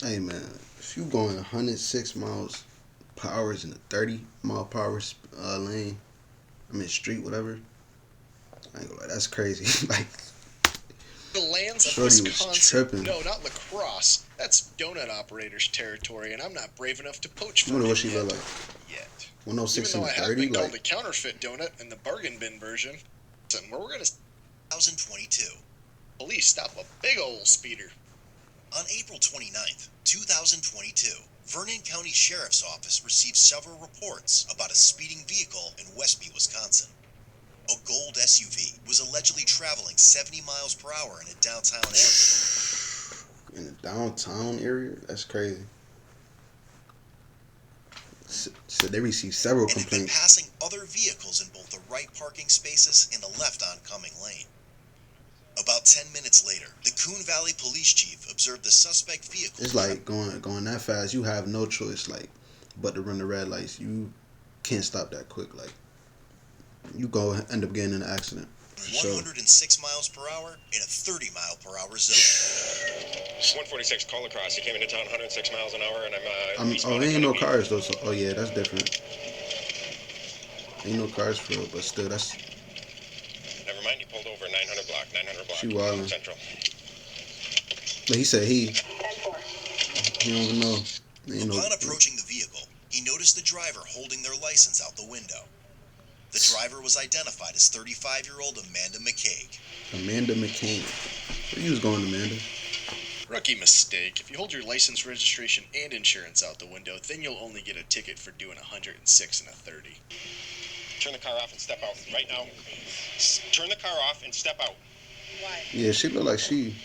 Hey man, if you going 106 miles per hour in a 30-mile per hour lane, I mean street, whatever. I ain't gonna lie, that's crazy. Like, The lands of shorty was Wisconsin. tripping. No, not lacrosse. That's donut operators territory, and I'm not brave enough to poach I from wonder what it she yet. look like. Yet. 106 Even and though a I have 30, been called a like. counterfeit donut in the bargain bin version. Where we're gonna 2022. police stop a big ol' speeder. On April 29th, 2022, Vernon County Sheriff's Office received several reports about a speeding vehicle in Westby, Wisconsin. A gold SUV was allegedly traveling 70 miles per hour in a downtown area. In the downtown area? That's crazy. So they received several And had been complaints. passing other vehicles in both the right parking spaces and the left oncoming lane. About 10 minutes later, the Coon Valley police chief observed the suspect vehicle. It's like going that fast. You have no choice, like, but to run the red lights. You can't stop that quick. Like, you go end up getting in an accident. 106 miles per hour in a 30 mile per hour zone. 146 call across. He came into town 106 miles an hour, and there ain't no cars though. So, oh yeah, that's different. Ain't no cars for real, but still, that's. Never mind. He pulled over 900 block. 900 block. She wildin'. Central. But he said he don't even know. Upon approaching the vehicle, he noticed the driver holding their license out the window. The driver was identified as 35-year-old Amanda McCaig. Amanda McCain. Where you was going, Amanda? Rookie mistake. If you hold your license, registration, and insurance out the window, then you'll only get a ticket for doing 106 and a 30. Turn the car off and step out right now. Turn the car off and step out. Why? Yeah, she look like she.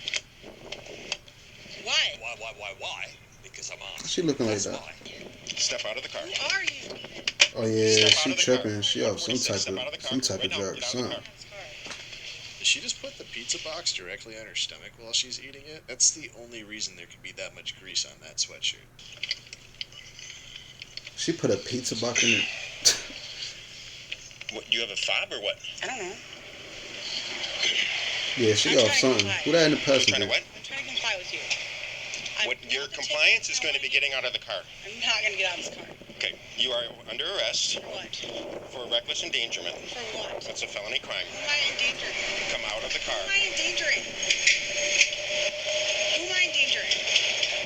Why? Why? Because I'm on. She looking like That's that. why. Step out of the car. Who are you? Oh yeah, Step out she of the tripping. car. She off some 146, type step out of the car. of Right now, drug, get out of the something. car. Did she just put the pizza box directly on her stomach while she's eating it? That's the only reason there could be that much grease on that sweatshirt. She put a pizza box in it. What, do you have a fob or what? I don't know. Yeah, she I'm off trying to something. comply. Who that in the You're trying passenger? to what? I'm trying to comply with you. What your compliance is going to be getting out of the car. I'm not going to get out of this car. Okay, you are under arrest For what? for reckless endangerment. For what? That's a felony crime. Who am I endangering? Come out of the car. Who am I endangering? Who am I endangering?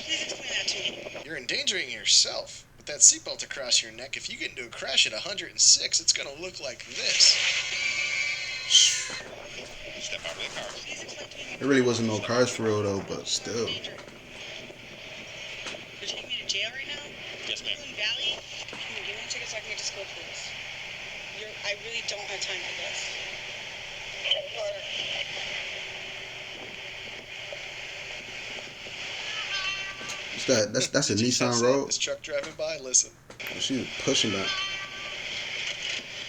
Please explain that to me. You're endangering yourself. With that seatbelt across your neck, if you get into a crash at 106, it's gonna look like this. Step out of the car. Please explain to me. There really wasn't no cars for real though, but still. You're taking me to jail right now? Yes, ma'am. Coon Valley? Come on, give me a ticket so I can get to school, please. I really don't have time for this. That's a Did you Nissan sense Rogue. this truck driving by? Listen. She was pushing that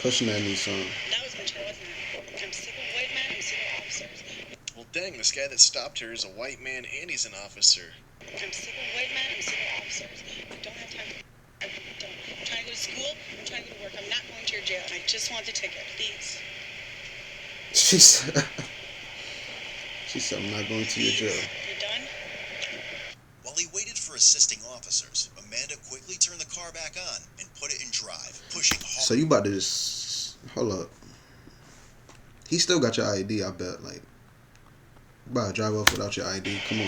Nissan. That was mature, wasn't it? I'm sick of white men, I'm sick of officers. Well, dang, this guy that stopped her is a white man and he's an officer. I'm sick of white men, I'm sick of officers. I don't have time for I really don't. I'm trying to go to school, I'm trying to go to work. I'm not going to your jail, and I just want the ticket, please. She said, I'm not going to your jail. You're done? While he waited for assisting officers, Amanda quickly turned the car back on and put it in drive, pushing hard. So you about to just hold up. He still got your ID, I bet. Like, you about to drive off without your ID? Come on.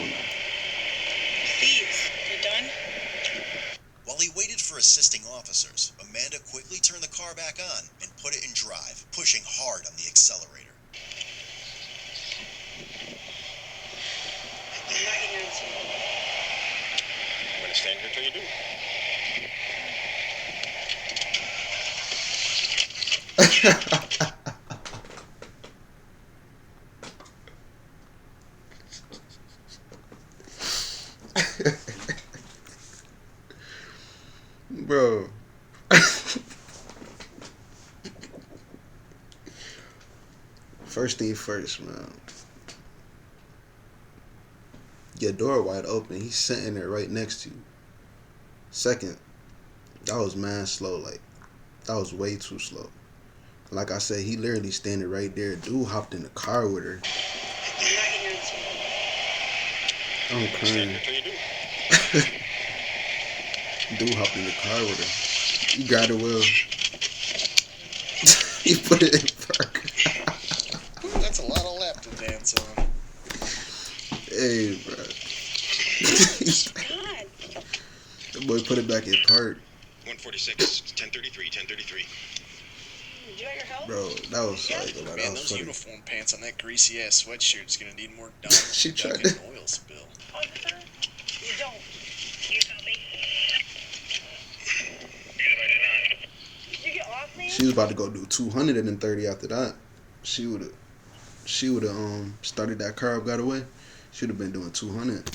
Please. You're done? While he waited for assisting officers, Amanda quickly turned the car back on and put it in drive, pushing hard on the accelerator. I'm not getting out of this vehicle. I'm going to stand here until you do. Bro. First thing first, man. Your door wide open. He's sitting there right next to you. Second, that was mad slow. Like, that was way too slow. Like I said, he literally standing right there. Dude hopped in the car with her. I'm not getting out of this vehicle. I'm Stand crying. here until you do. Dude hopped in the car with her. He grabbed the wheel. He put it in park. That's a lot of lap to dance on. Hey, bro. God. The boy put it back in park. 146, 1033, 1033. Did you have your help? Bro, that was like, that Man, was those funny. uniform pants on that greasy ass sweatshirt's gonna need more She tried ducking to- and oil spill. Officer, you don't. You copy? Did you get off me? She was about to go do 230 after that. She would have started that car up, got away. She would have been doing 200.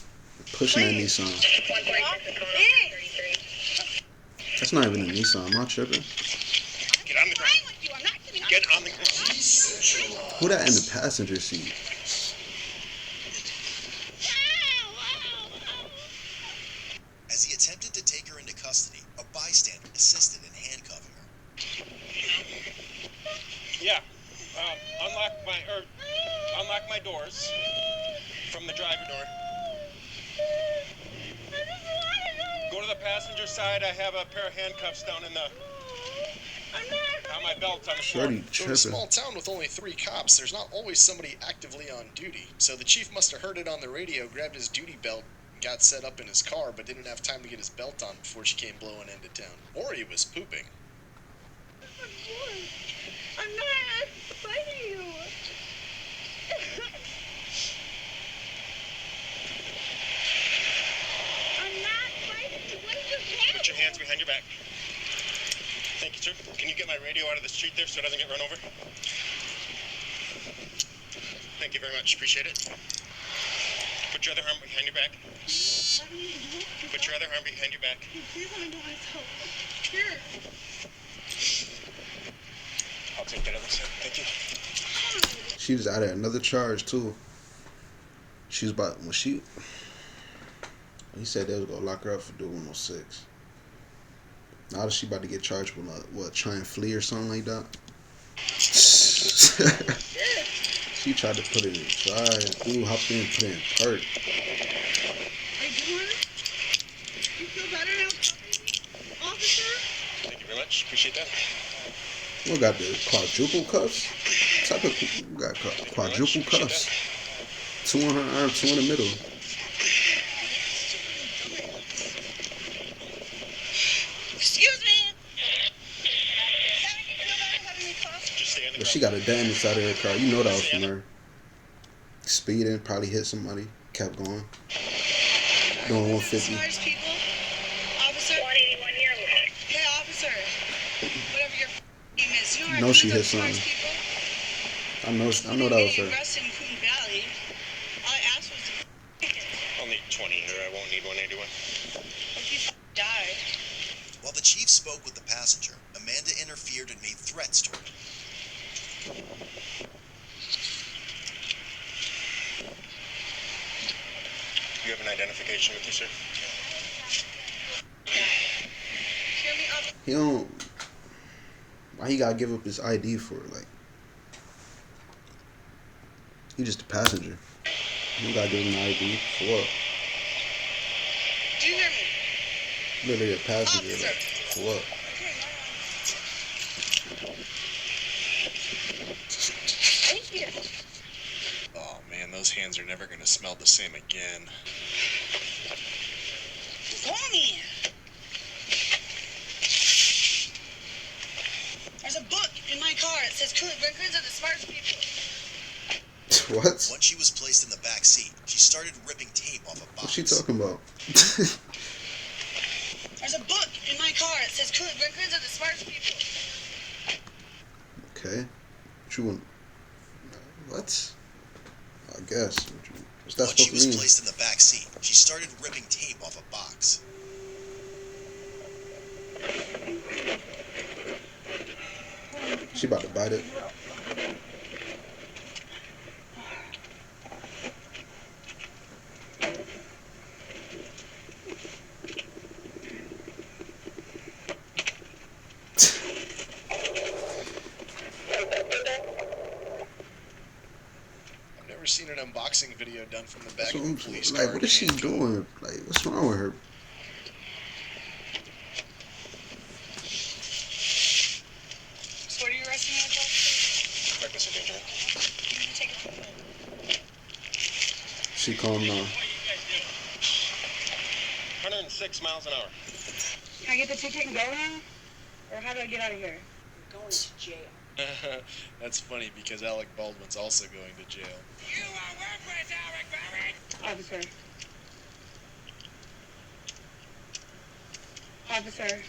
Pushing that Nissan. That's not even a Nissan. Am I tripping? Get on the ground. Get on the ground. Who that in the passenger seat? As he attempted to take her into custody, a bystander assisted in handcuffing her. Yeah. Unlock my doors from the driver door. Go to the passenger side. I have a pair of handcuffs down in the on my belt on the floor. Shorty So in a tripping. small town with only 3 cops, there's not always somebody actively on duty. So the chief must have heard it on the radio, grabbed his duty belt, got set up in his car, but didn't have time to get his belt on before she came blowing into town. Or he was pooping. I'm not fighting you. I'm not fighting you. What is your problem? Put your hands behind your back. Thank you, sir. Can you get my radio out of the street there so it doesn't get run over? Thank you very much. Appreciate it. Put your other arm behind your back. Put your other arm behind your back. Please let me do myself. Here. I'll take that other side. Thank you. She was out of another charge too. She was about when she. He said they was gonna lock her up for doing 106. Now that she about to get charged with what, try and flee or something like that. She tried to put it in drive. Dude hopped in, put it in park. Are you doing it? You feel better now, officer? Thank you very much. Appreciate that. We got the quadruple cuffs. What type of we got quadruple cuffs. 2 on her arm, 2 in the middle. Excuse me. Just stay on the But ground. she got a dent inside of her car. You know that was from her. Speeding, probably hit somebody. Kept going. Doing 150. Smartest people, officer. 181 here. Hey, officer. Whatever your name is, you know, No, she hit smartest something. people. I know that was her. Arrested in Coon Valley. All I asked was a ticket. I'll need 20 here. I won't need 181. What if you died? While the chief spoke with the passenger, Amanda interfered and made threats toward him. You have an identification with you, sir? Hear me up. He don't. Why he gotta give up his ID for it? Like, he just a passenger. You gotta give him an ID for what? Do you hear me? Literally a passenger. Officer. Like, for what? Thank you. Oh man, those hands are never gonna smell the same again. Homie. There's a book in my car. It says records of the smartest people. What? Once she was placed in the back seat, she started ripping tape off a box. What's she talking about? There's a book in my car. It says records of the smartest people. Okay. What you want? What? I guess. What's that Once she supposed was to mean? placed in the back seat, she started ripping tape off a box. She about to bite it. I've never seen an unboxing video done from the back That's of what a I'm police like. car. What is she doing? Like, what's wrong with her? calm now. 106 miles an hour. Can I get the ticket and go now? Or how do I get out of here? You're going to jail. That's funny because Alec Baldwin's also going to jail. You are worthless, Alec Baldwin! Officer. Officer.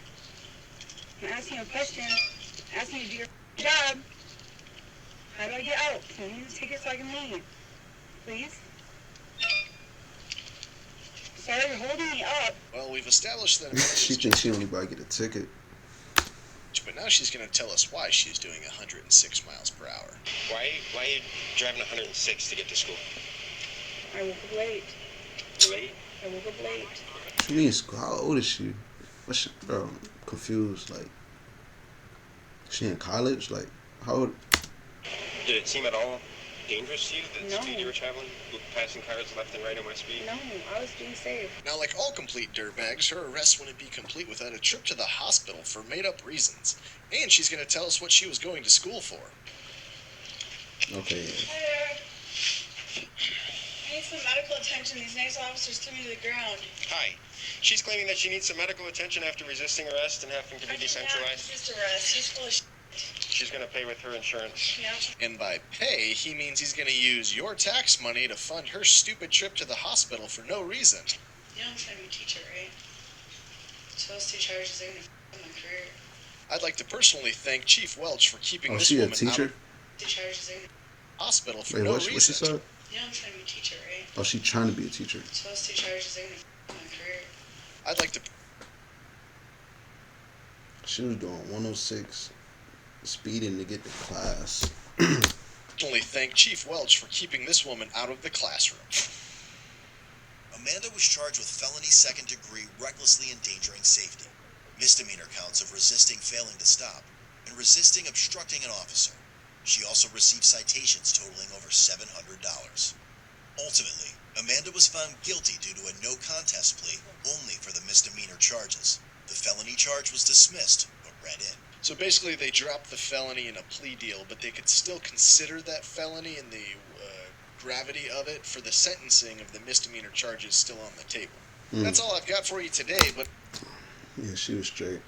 I'm asking you a question. I'm asking you to do your job. How do I get out? Can I use the ticket so I can leave? Please? Sir, you're holding me up. Well, we've established that She thinks she only about to get a ticket. but now she's going to tell us why she's doing 106 miles per hour. Why are you driving 106 to get to school? I woke up late. Late? I woke up late. What you mean school? How old is she? What's she, bro? I'm confused. Like, she in college? Like, how old? Did it seem at all dangerous to you, the No. speed you were traveling? Passing cars left and right in West Beach? No, I was being safe. Now, like all complete dirtbags, her arrest wouldn't be complete without a trip to the hospital for made-up reasons. And she's going to tell us what she was going to school for. Okay. Hi there. I need some medical attention. These nice officers threw me to the ground. Hi. She's claiming that she needs some medical attention after resisting arrest and having to be I did not decentralized. resist arrest. He's full of shit. She's going to pay with her insurance. Yeah. And by pay, he means he's going to use your tax money to fund her stupid trip to the hospital for no reason. You know I'm trying to be a teacher, right? So those two charges are going to f*** my career. I'd like to personally thank Chief Welch for keeping Oh, this she a woman out teacher? of Two charges are going to the hospital for Wait, no what she reason. said? You know I'm trying to be a teacher, right? Oh, she trying to be a teacher. So those two charges are going to f*** my career. I'd like to She was doing 106 speeding to get to class. personally thank Chief Welch for keeping this woman out of the classroom. Amanda was charged with felony second-degree recklessly endangering safety, misdemeanor counts of resisting failing to stop, and resisting obstructing an officer. She also received citations totaling over $700. Ultimately, Amanda was found guilty due to a no-contest plea only for the misdemeanor charges. The felony charge was dismissed, but read in. So basically, they dropped the felony in a plea deal, but they could still consider that felony and the gravity of it for the sentencing of the misdemeanor charges still on the table. Mm. That's all I've got for you today, but Yeah, she was straight.